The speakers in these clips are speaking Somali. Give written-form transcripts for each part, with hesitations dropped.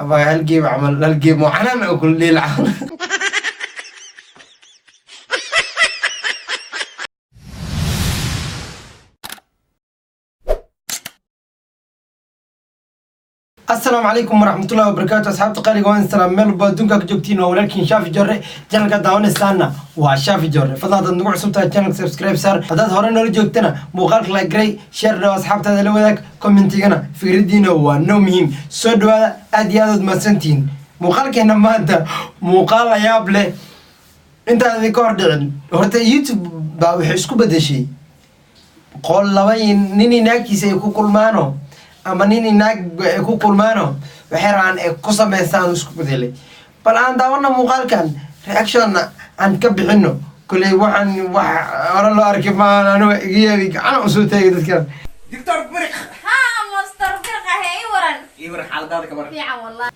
أبغى هالجيم عمل هالجيم وحنا أكل لي العمل. السلام عليكم ورحمة الله وبركاته. أصحاب تقالي قوان السلام ميل بادونك جوكتين ولكن شافي جري جانل قداون استانا وشافي جري فضلا نقول عصبتها جانل سبسكرايب صار هذا هورين نور جوكتنا مقالك لايك شير لو أصحاب تهذا لو ذاك كومنتينا في ردينا وانو مهم سودوا أدياد مسنتين مقالك هنا ما أنت مقال يابله أنت ذكر دعن هرت يوتيوب بحسكو بدشي قول لوين نيني ناكي سيكو كل مانو ama nin inaag ku kulmaano waxay rabaan ay ku sameystaan isku bedelay bal aan daawana muuqaalkan reaction aan ka bixino kulay waxaan wax hore loo arkay maan anigu igiyeedi gacan u soo taagay dadkan دكتور برق ها مستر برق هي ورن يورن حالة كبر فيعا والله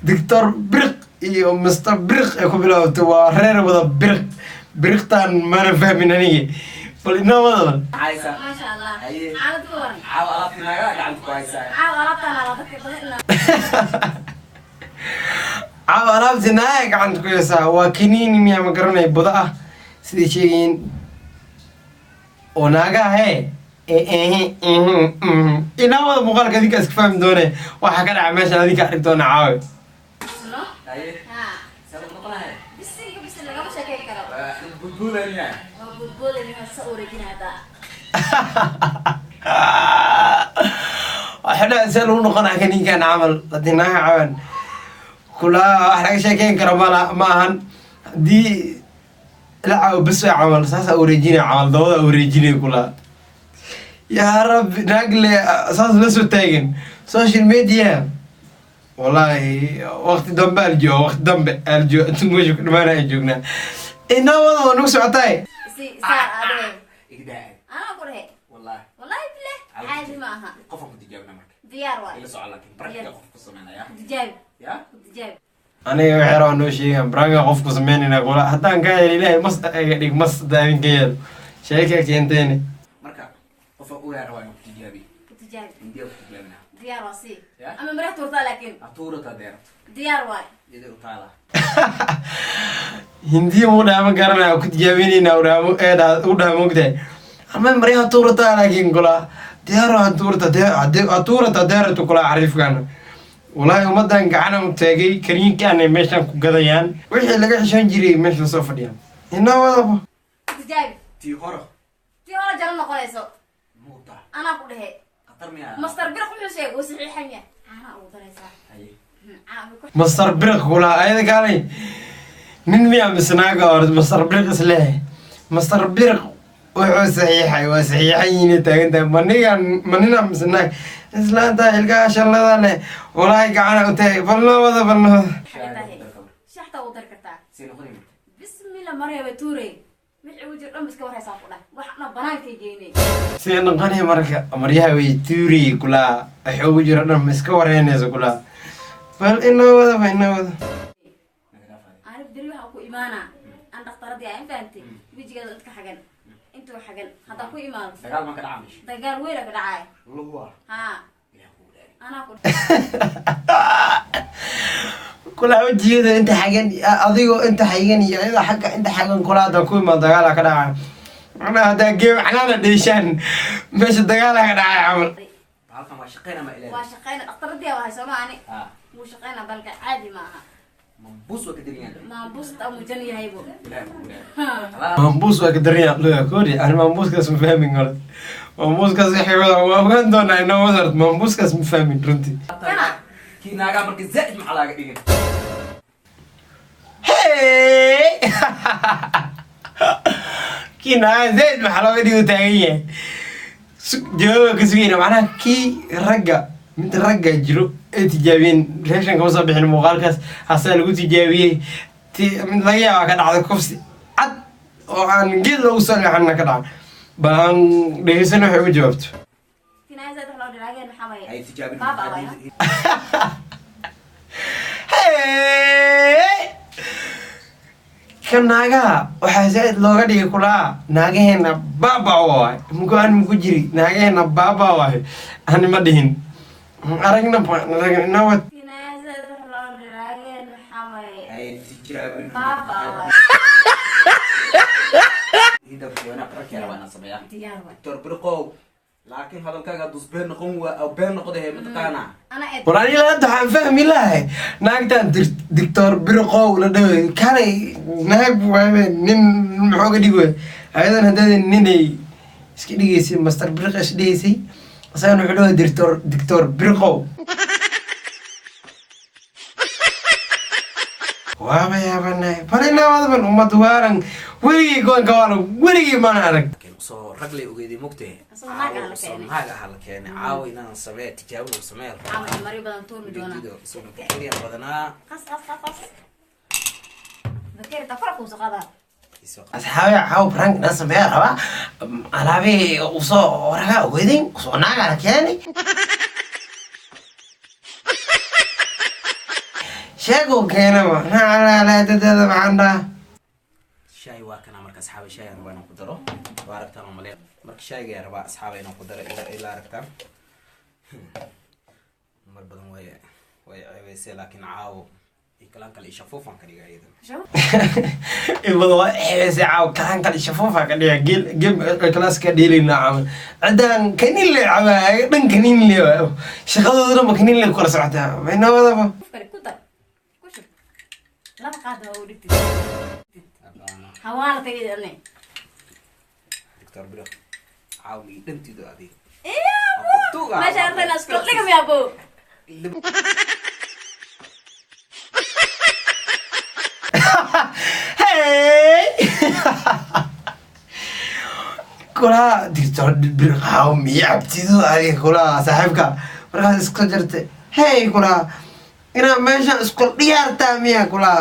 دكتور برق iyo Mr. Briq ay ku bilowday waa reer wada briqtan ma fahmin aniga bal inoo wada عايزة ما شاء الله أيه. عاد ورن عاو ألعبنا يا قاعد كويسة عاد غلطنا على ذكر بدنا caaw alaabti naag gacanta ku haysaa waa kiniini miyaa ma garanay buda ah sidii sheegayin oo naagaha inaa wada muuqaalka adinka iska fahmi doone waxaa ka dhaca meeshaan adinka arki doona caawe شنو أيه ها سبب نقولها بس اللي قبل شكل كلام بقولها لنا بقول اللي هسه جينا هذا waxaa seel u noqonaa kaninkan camal hadii naaga cawan kulaa wax laga sheekeyn karo ma ahan haddii la caawo bes waa camal saasa wareejinaya camal dabada wareejinaya kulaa yaa rabbi naagle saas la soo taagan social media wallahi waqti dambe aljooga waqti dambe aljooga intu meesha ku dhamaana ay joognaa inoo wada waa nagu socotaay سي صار عليه إقداء انا اقول هيك والله والله بالله عادي معها قفا كنت جاوبنا معك ديار واحد إلا سؤال لكن بركة قف قصة معنا يا كنت جايب يا كنت جايب aniga waxay rabaan noo sheegaan baraanga qofku sameynayna kula haddaan kaa heli ilaahay mas dhig mas daawin ka yeelo sheeka keenteeni مركا قفا أولى روان كنت جاوبي كنت جايب إنديا كنت جاوبنا ديار واسي يا اما مريح تورتا لكن أطورة تدير ديار واحد يدير طالع hindiya muu dhaha ma garanaya ku tijaabinayna u dhaha mogtahay ama maryaha tuurata laakiin kula diyaaro tuurata deeratu kula xariifkan walaahi ummadan gacana u taagay kariinkaanay meeshan ku gadayaan wixii laga xishoon jiray meesha lasoo fadhiyaan inoo wadaba كنت جايب تي هورا في ولا جرى قليسو موطا انا اقول هيك خطر ميا مستر برق كل شيء وصحيح حمية انا اقول قليسو هاي mastar biriq kula ayada kaalay nin miyaa misnaaga hore mastar biriq isleehay mastar biriq wuxuu saxiixay waa saxiixayiina taagan tahay manina misnaag islaanta ilkaha shallada leh walaahi gacana u tahay balnawada شحتا وتركتها سين خذي بسم الله مريم توري وحي وجه دم اسك ورهيسا قولا waxna banaanka geynay sii noqonay marka maryaha way tuuri kula ay ugu jiro dhan iska wareynayso kula bal inoo wada انا بدري waxa ku imaana aan dhaqtaradii aan faantay wijigeeda dadka xagan intuu xagan hada ku imaan دقال ما كان عامش dagaal weyn ka dhacay الله ha ana ku kula wajigeeda inta xagan adigoo inta xagan iyo ida xagga inta xagan kula hada ku imaan dagaal ka dhacay ana hada geem xanaana dheeshaan meesha dagaal ka dhacay camal halkan waa shaqeena ma ilaahay waa shaqeyn dhaqtaradii waa Soomaali ha muu shaqeyna balka caadi ma aha mambuus waa ka diriyaan ma busta mu jan yahay bo ilaahay mambuus waa ka daraya loo koodi aan mambuuskaas ma fahmin galo mambuuskaas waxay wada waa ogaan doonaa inoo wada mambuuskaas ma fahmin runtii kii naaga marka zaid ma laaga dhigin hey kina zaid maxaa looga dhigo taagan yahay jawaaba ka sugayna macnaha kii ragga mid ragga jiro ee tijaabiyeen reaction kama soo bixin muuqaalkaas hasaa lagu tijaabiyey mid laga yaabaa ka dhacda kufsi cad oo aan geed loogu soo leexanna ka dhaca bal aan dhegeysana waxay ugu jawaabto tinaa zaad wax loo dhiraageen maxaa way ay tijaabin baba ka naagaha waxaa zaid looga dhigay kulaa naagaheena baaba waay mukaan muku jiri naagaheena baaba waay ani ma dhihin aragna nawad Jinaasad wax loo dhiraageen maxaa waaye Ay tijaabin. baaba Ida fiona qarkeena waan sameeyaa. diyaar waay Dr. Birqow. Laakiin hadalkaaga dusbeen noqon waa oo been noqday mataqaana. ana ed walaal ila waxaan fahmi lahay naagtan Dr. Birqow la dhawe kale naag waaye nin muxuu ga dhigo ayadan hadada ninay iska dhigaysay master Birqash dhigaysay asagana wuxuu dhahay Dr. Birqow waaba yaabanay falina wadaban umad waaran weligii goonka waana weligii mana arag soo rag lay ogeeday mugtay. Asoo naag ah la keenay. Naag ah la keenay. Caawa inaan sameeyo tijaabo u sameeyo. ama mari badan tuurmi doona Soo kiriya badanaa. qas dakir ta fara ku saqada asxaabi caaw prank na sameeya raba alaabi usoo waraga ogeydin usoo naaga la keenay sheego keenaba nacalaalaadadada maxaan dhaha Shay waa kana marka asxaabi shay aan waan ku daro. Waa aragtaan oo maleeyo. Marka shayga yar baa asxaabi inaan ku daro ila aragtaan. Mar badan way ceebaysay laakiin caawo kalan kale shafuufan ka dhigay idan. ibada waa xeesay caaw kalan kale shafuufa ka dhiga gem class ka dheelina camal cadaan kanin le cabaa dhan kanin le shaqadoodana ma kanin le kula socotaa mayna wadaba kale ku dar ku shub laba qaad oo dhigtay hawaala tagay anay Dr. Biro. Caawo ii dhantido adiga. meesha artayna isku dhigam yaa bo hey kula Dr. Birqow miyabtido adiga kula saaxiibka markaas iska jirtay hey kula ina meesha isku dhiyaartaa miya kula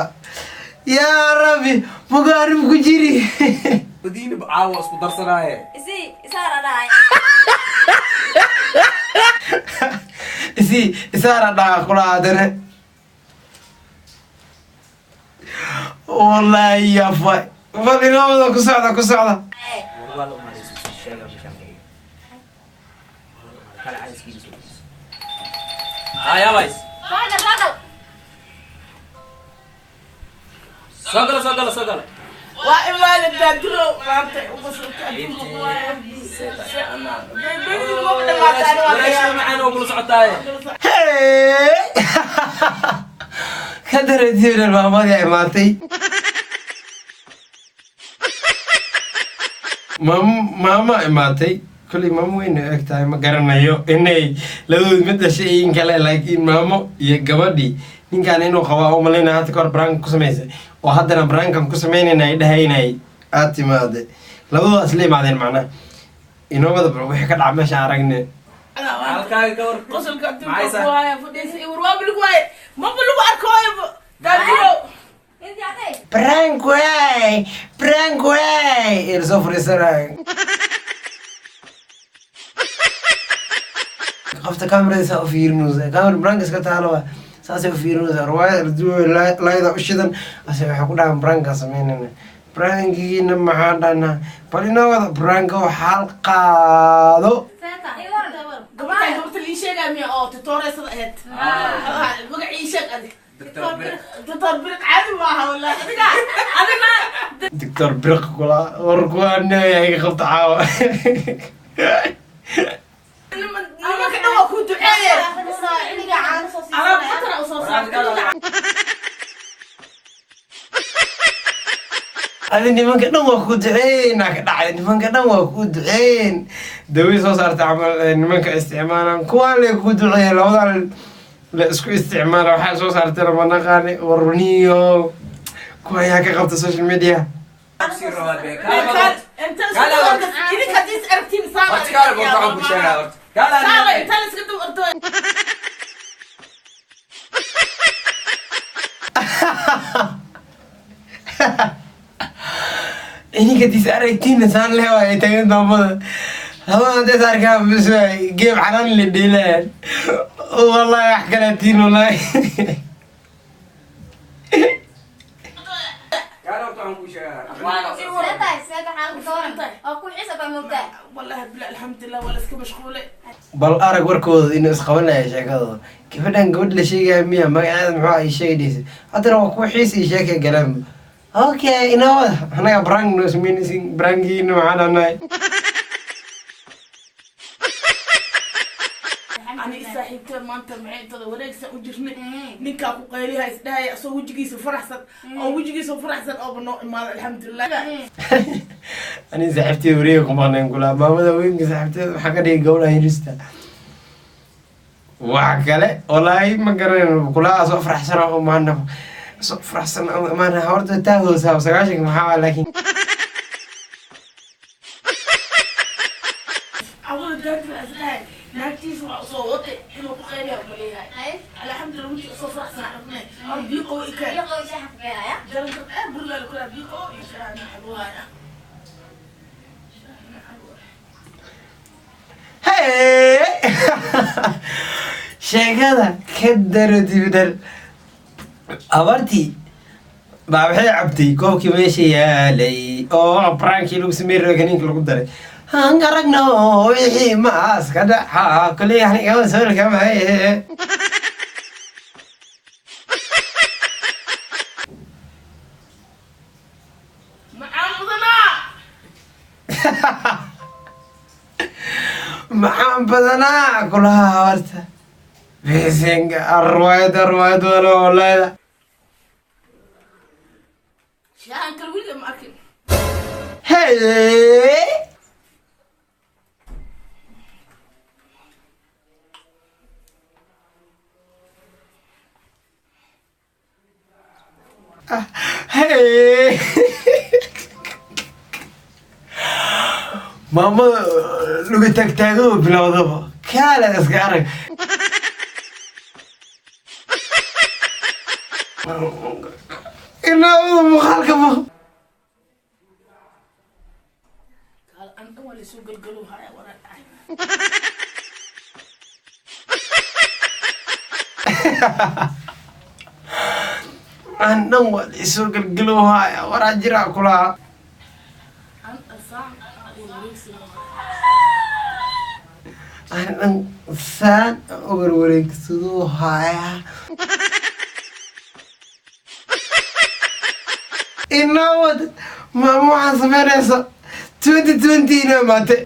yaa rabbi mugaarib ku jiri Badina caawo isku darsanaaye. isi isaara dhaay isaara dhaa kula adane wallahi yafa bal inooda ku socda Walaal uma hayso shayga bishan. Kala cayskiisa. Bays. Sogala. waa imaana daadiro maanta uga soo ka dareetiinan maamadii imaatay maama imaatay kolley maamo weyna eg tahay ma garanayo inay labadood mid dhashay in kale laakiin maamo iyo gabadhii ninkaan inuu qabaa u malayna hadda kahor branka ku samaysay oo haddana brankan ku samaynayna ay dhahaynay aad timaade labadooda isla imaadeen macnaha inoobada bal wixii ka dhaca meeshaan aragne halkaaga ka war qosolka Maxaysa? waaye fadhiisa iyo warwaab lagu waaye maba lagu arkooyo daadiro inti aday prank way irsoo furiisanay qofta kamerada saa u fiirinaysa kamera brank iska taaloba saasay u fiirinaysa riwaayad arduwe laayada u shidan ase waxay ku dhahaan branka samaynayna brankigiina maxaa dhana bal inoo wada branka oo xaal qaado seeta gabadhaan gabadha lii sheegaa miya oo titooreysada ahayd magacii sheeg adig Dr. Biro. Dr. Birq caadi maaha wallaahi adiga Dr. Birq kula war kuwaanay qabta caawa nimanka dhan waa kuu duceeye alaab khatara usoo saartay adi nimanka dhan waa ku duceeynaa ka dhacay nimanka dhan waa ku duceyn dawey soo saarta camal nimanka isticmaalaan kuwaan le ku duceeya labadan la isku isticmaala waxaa soo saartay lama naqaani warniyo kuwa ayaa ka qabta social media Sir rawaad be. انت idinka hadii is aragtiin saala What's kala go'aan ku sheegaa horta. Kala saala inta la iska dub ordo ininka dis aragtiina saan leewa ay tagan doomada labada des arkaa bis geeb xanaan la dheelaan wallahi wax kala tiin wallahi Kala go'aan ku sheegaa. seeta شاكا حالك كورن أو كل حسب موتا والله بلا الحمد لله ولا اسكو مشغوله bal arag warkooda inuu isqabanaya sheekadooda gabadhan gabadh la sheegaya miya magaceeda muxuu ay sheegaysa haddana waa kuwa xiis iyo sheekay galaan okay inawada anaga brang nos minising brangiina waxaan anahay أنا صاحبتي ما أنت معي ترى وليك سأجرني نكا قايلها إسداي أسوي وجهي سفرحسن أو وجهي سفرحسن أو بنو ما الحمد لله ani saaxiibtay wareega ku maqnayn kulaa maamada weynka saaxiibteed waxaa ka dhigay gabadha hirista wax kale walaahi ma garanayno kulaa soo faraxsan oo maana soo faraxsan maana horta taa hoosaa 9 maxaa laakiin أول دارت إسداي ناكتيس وصوتي إنه قايلها مليها الحمد لله وجهي سفرحسن عرفني أو بيقو إكان يقول شي حق فيها يا جرب أقول لك كلها بيقو إيشان حلوها hey sheekada ka daro dibdal abartii baa waxay cabtay koobkii meesha yaalay oo brankii lagu sameeyay reekaninka lagu daray aan aragno wixii maas ka dhaca kuley aniga waan soo lagamaye maxaan badanaa kulaha horta bisinka arwaayad wala walaada شان كل ولا ما أكل hey hey maamada lagu tagtaago bilowdaba kaala iska arag inaawada muuqaalka ma قال أنا أول سوق القلوب هاي ورا aan dhan waa la isoo galgalowhaya waraa jiraa kulaha أنت صح aan dhan saan warwareegsaduu haya inaawad maama waxaan sameynaysa 2020 ina maate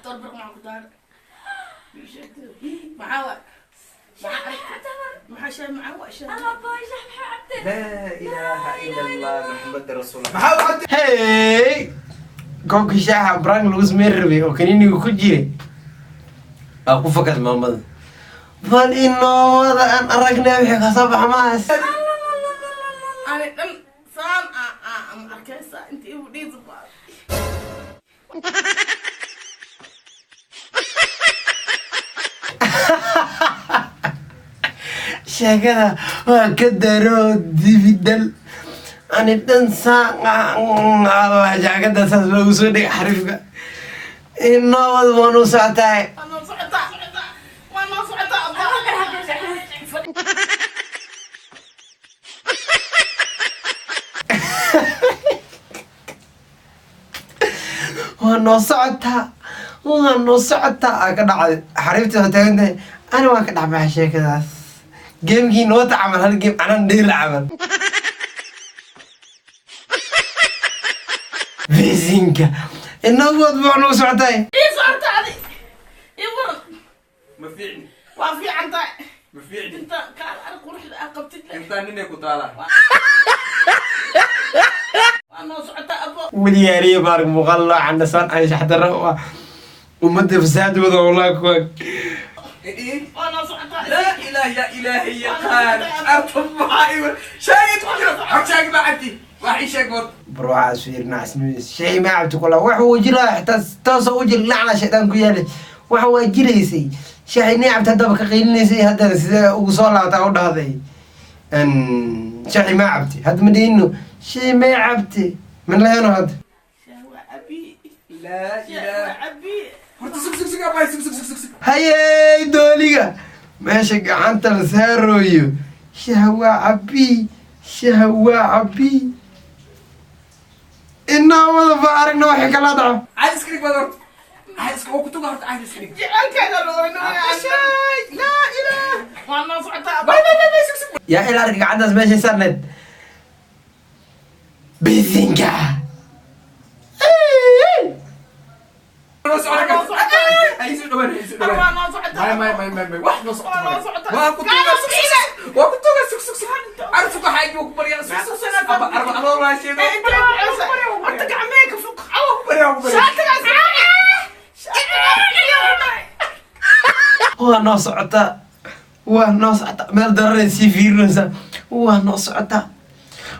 تطبق مع قدار معاوة مع شيء معاوة شيء أنا باي شح حبتي لا إله إلا الله محمد رسول الله hey koobkii shaaxa brang lagu sameyn rabay oo kaniiniga ku jiray baa ku fakad maamada bal inoowada aan aragnay wixii kasoo baxa maas أنا دم سان أركيسة أنت إيه ودي زبار sheekada waa ka daro dibidal ani dhan saa jaakada saas loogu soo dhigay xariifka inoowad waan u socotaay أنا صعدة وأنا صعدة waa noo socotaa aa ka dhacday xariiftii waa taagantahay ani waan ka dhexbaxa sheekadaas geemkii noota camal hal geem canan dheela camal bisinka inagood baa noo socotay إيه صعدة هذه إيه ورد ما فيعني وفي عندها ما فيعني أنت كان أنا قرح أقبتك أنت نينك وطالع أنا صعدة أبو weliyaariye baarg muuqaal canasaan ay shaxdara u ah ummadda fasaadooda walaa kuwag إيه أنا صعدة لا إله يا إلهي يا قال أرطب معي شاهد كده حكشاك بعدي واحد شاكور بروح أسفير ناس شيء ما عبت كله وحو وجرا حتى توصل وجر لعنة شيطان كيالي وحو وجريسي شيء نعبت هذا بكقيلني سي هذا وصولة تعود هذا أن شيء ما عبتي هذا مدينه شيء ما عبتي من لا هنا هذا شهوة أبي لا شهوة إله أبي horta sug sug sug abay sug sug sug sug هاي دوليغا ماشي قعنت السهرويو شهوة عبي إنه ولا فارق نوحي كلا دعم عايز اسكريك بدر عايز كنت قاعد عايز اسكريك جعلك هذا لو انه لا اله وانا صعدت باي يا إلى أرجع عندنا ماشي سند بيزنجا نص على عايز دوبر انا صعدت ما واحد نص أنا صعدت. وكنت سك عارفك حاجه وكبر يا سك اربع والله شيء انت عميك فوق ونص عطا ونص عطا من الدرة سيفير نسا ونص عطا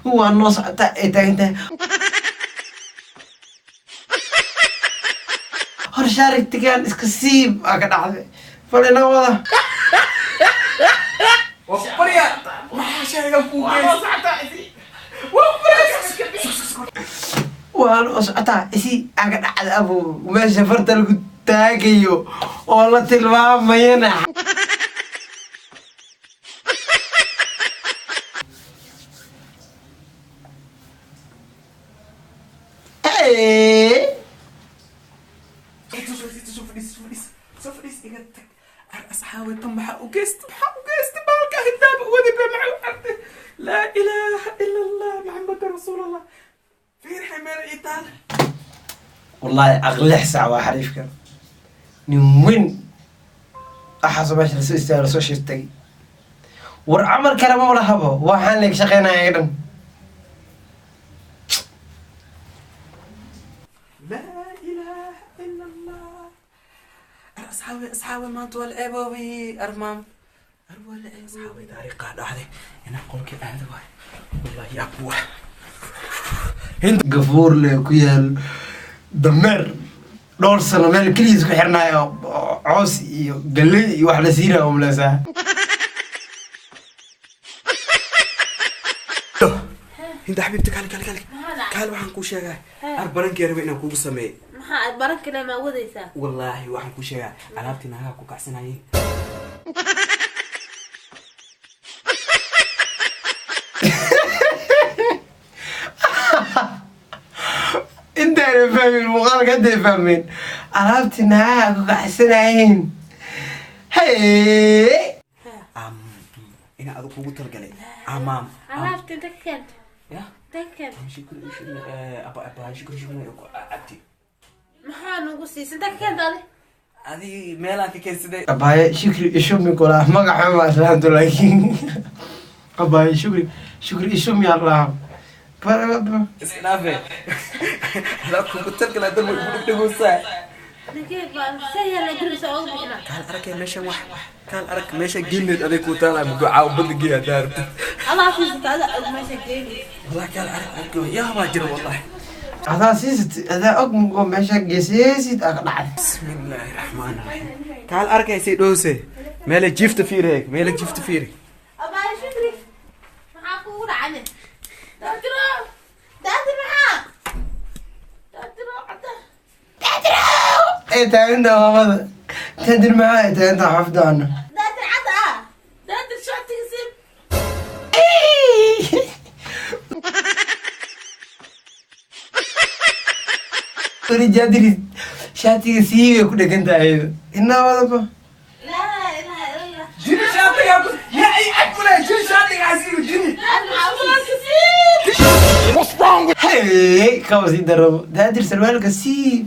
ونص عطا إنت هرشارك تكان إسكسيب أكيد عادي فلنا ولا وكبر يا ما شيء فوق ونص عطا إسي أكيد عادي أبو ما شفرت الكتاكيو والله تلوى ما ينح إيه سوفريس إجتك أصحابي تم حق وجست بالك هداب ودي بمعه لا إله إلا الله محمد رسول الله فين حمار إيطال والله أغلى ساعة وحريف كان نوين أحسب باش رسول استاذ رسول شرتي ورعمل كلامه ولا هبه وحن لك شقينا أيضا لا إله إلا الله أصحابي ما طول أبوي أرمام أروى أصحابي طريقة هذه أنا أقول كيف هذا والله يا أبوه هند قفور لكويال دمر دور سنة مال كليس كحرنا عوس قلي واحدة سيرة وملاسة هند حبيبتي كال waxaan ku sheegaa arbarankii rabay inaan kugu sameeyo maxaa barankina ma wadaysaa wallaahi waxaan ku sheegaa alaabtii naagaha ku kacsanayeen انت انا فاهم المقال قد فاهمين عرفتي انها كحسنين هي ina adu kugu talgalay amaam alaabta dakad ya dakad shukr ku abti maxaa nagu siisan dakad adi meelaa ka keensaday اباي شكري اشومي كلها ما قاعد ما فهمت لكن اباي شكري اشومي الله isnaafe ala kugu talgalay dad way ku dhigaysaa dakad baa sayla dirisa oo bixina kaal arkay meeshan wax kaal arag meesha geelid aday ku taalay muduca badgiya daarta allah fiisata ada meesha geeli والله كان عارف يا ما جرى والله هذا سيست هذا أقوم ماشي جسيست أقنع بسم الله الرحمن الرحيم تعال أركي سيد دوسي مالك جفت فيرك مالك جفت فيرك أبا شكري maxaa kugu dhacay daadiro maxaa إيه تعين ده ماذا تدري معاي تعين ده حفظنا daadir cada daadir shactiga sib رجال شاتي سيبي كده كنت عايز إنها وضبه la ilaha illa جيني شاطي يا أي أكل جيني شاطي عزيز جيني هاي كوزي درب ده أدري سلوان قسيب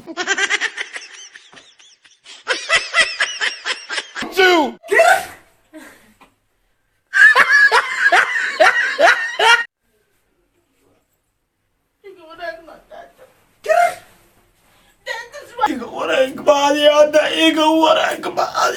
وراك بعد يا دقيقة وراك بعد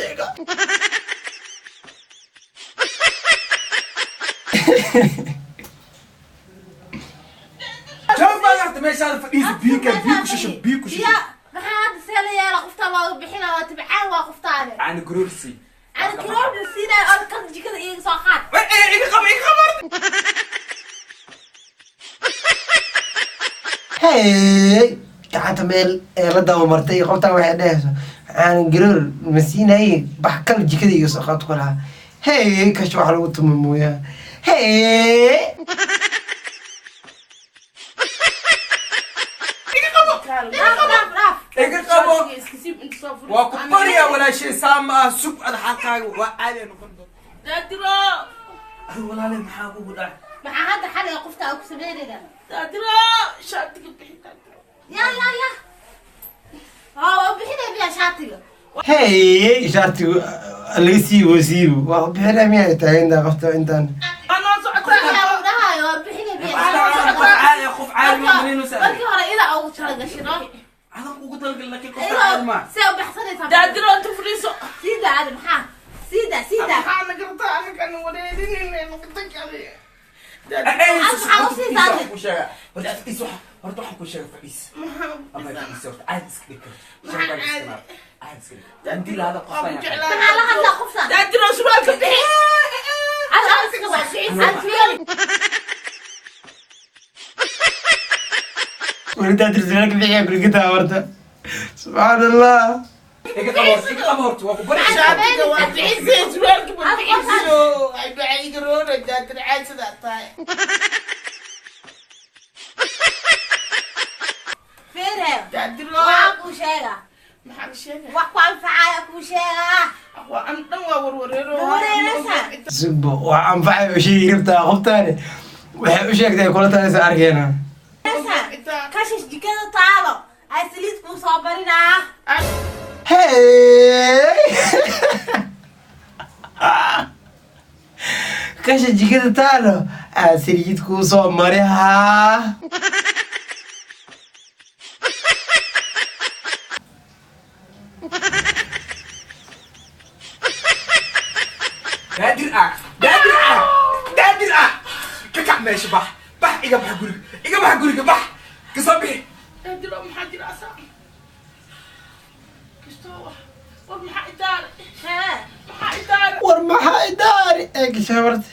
شوف ما قلت ماشي هذا فقيس بيكو ششب بيكو ششب ya maxaa hadda seela yeela qofta looga bixina waa tibcaan waa qoftaane عن جرورسي aan kiroobda siinay oo kan jikada iiga soo qaad إيه خبر هاي gacanta meel ee la daba martay qoftaan waxay dhahayso aan garoor masiinay baxkal jikada iga soo qaad ku lahaa hey kash wax lagu tuma mooyaa hey بابا اسكسيب انت صفر وكبريا ولا شيء سامع سوق الحقائق وعالي نقول دادرو ولا لي محابوب ده maxaa hadda xaliga qofta ku sameynayda دادرو شاتك بحيتك ya ها bixinay biya shaatiga hey shaatigu laga siibo waa bixinay miyaa tahay inta qofta intaan انا صعدت yaa dhahayo bixinay biya عالي خوف عالي منين وسأل markii hore ida ugu tala gashino أنا قلت لك كيف تعال ما see u baxsanaysaa دادرو تفريسو sida aad maxaa sida انا قلت انا كان وريدين اني قلت عليه maxaa la hadlaa qofta دادرو سؤالك بحي ولدها ترسلك بيها بالقطعة ورده سبحان الله شاتك وابعيزي سؤالك بالبعيزو اي بعيد رونا دادر عاد سداتاي fiire دادرو waxaa kuu sheega محل شيء wax ku anfacaya kuu sheega وأنا وروريرو Wareeraysa. سبو وأنفعي وشي ربطها قبطاني waxay u sheegtay kula talaysa arkeena kashish jikada taalo ay saliid kuu soo barinaa hey kasha jikada taalo aad saliid kuu soo marihaa دادر ككع ماشي بح إيجا بح قولك بح كصبي دادرو محاجر أسا كستوى ومحا إداري محا إداري war maxaa idaari eeg shabarta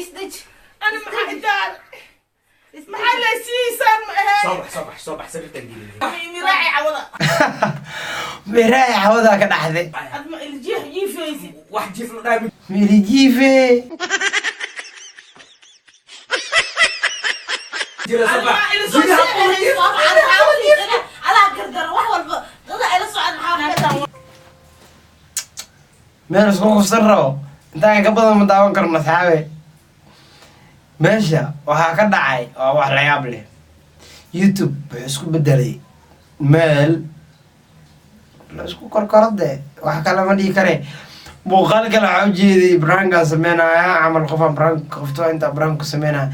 isdij أنا محا إداري محا لسيسان مهي صبح سبت الجيل ميني راعي عوضا miraaya xawadaa ka dhaxday أدم الجيح جيفيسي واحد جيف له دايما mirijiife جيل صبح إلى صوت adaa gardaro wax walba dada ila socod maxaa meel isku kufsan rabo intaan ka badan ma daawan karno asxaabe meesha waxaa ka dhacay waa wax la yaab leh youtube wuxuu isku bedelay meel la isku korkorode wax kale ma dhihi kare muuqaal kale waxaa ujeeday brankaan sameynaya camal qofaan brank qofto intaa brank ku sameynaya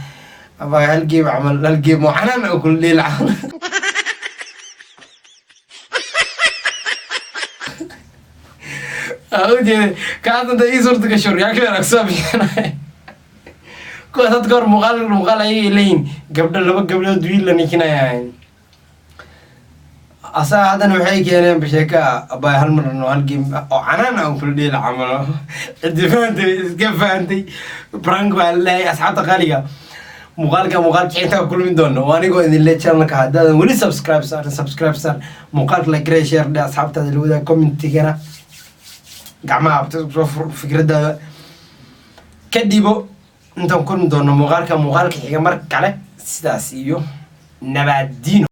aba hal geem camal hal geem oo canaan oo kula dhiil camal ujeeday kaasanta ii suurta gasho reaction aan kusoo bixinay kuwa dadka hor muuqaal ayay leeyihin gabdho laba gabdhood wiil la nikinayaan asaa haddana waxay keeneen basheeka abay hal mar hal geem oo canaan aan kula dhiila camalo cidi fahantay iska fahantay brank baa laleeyahay asxaabta qaaliga muuqaalka kicinta kulmi doono waa anigoo idin le channelka haddaadan weli subscribe sar muuqaalka like gray share dhe asxaabtaada la wadaag commentigana gacmaha abta soo fikradaada ka dhibo intaan kulmi doono muuqaalka xiga mar kale sidaas iyo nabadiino